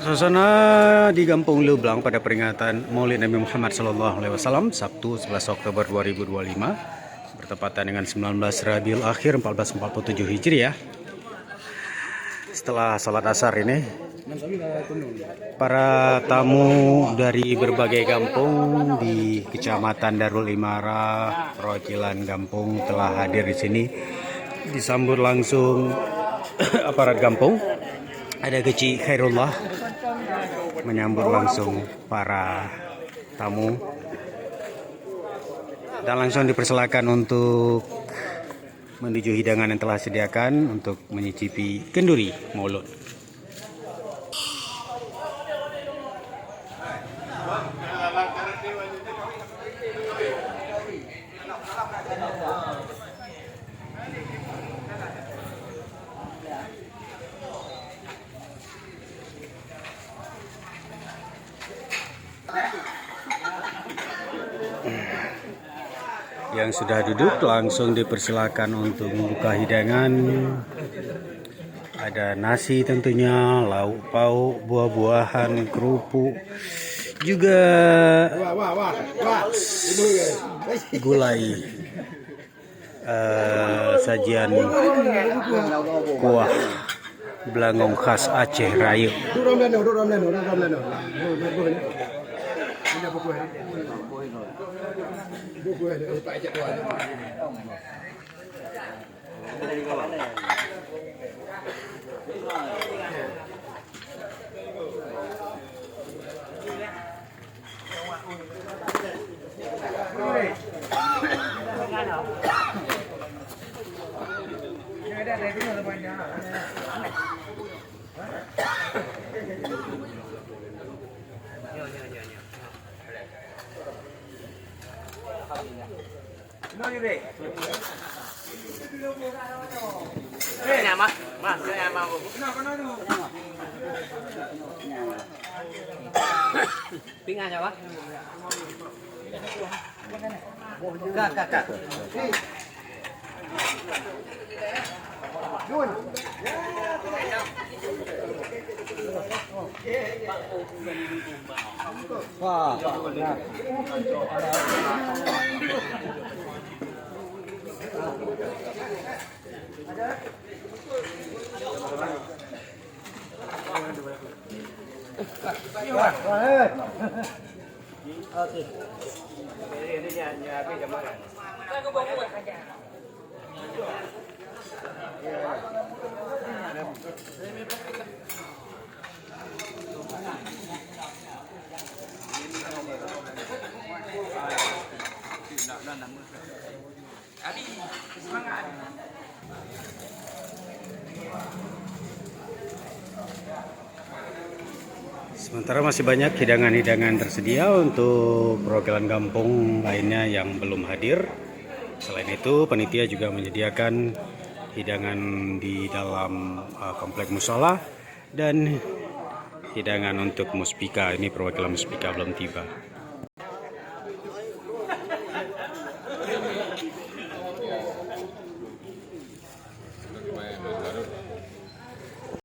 Suasana di Kampung Lublang pada peringatan Maulid Nabi Muhammad SAW Sabtu 11 Oktober 2025 bertepatan dengan 19 Rabiul Akhir 1447 Hijriah. Setelah salat asar ini, para tamu dari berbagai kampung di Kecamatan Darul Imara, perwakilan kampung telah hadir di sini. Disambut langsung aparat kampung. Ada Kecik Khairullah menyambut langsung para tamu dan langsung dipersilakan untuk menuju hidangan yang telah disediakan untuk menyicipi kenduri Maulud. Yang sudah duduk langsung dipersilakan untuk membuka hidangan. Ada nasi tentunya, lauk pauk, buah-buahan, kerupuk, juga gulai, sajian kuah belangong khas Aceh Rayu. Pingan ya, Pak? Kak. Wah. Sementara masih banyak hidangan-hidangan tersedia untuk perwakilan kampung lainnya yang belum hadir. Selain itu, panitia juga menyediakan hidangan di dalam komplek musola dan hidangan untuk muspika. Ini perwakilan muspika belum tiba.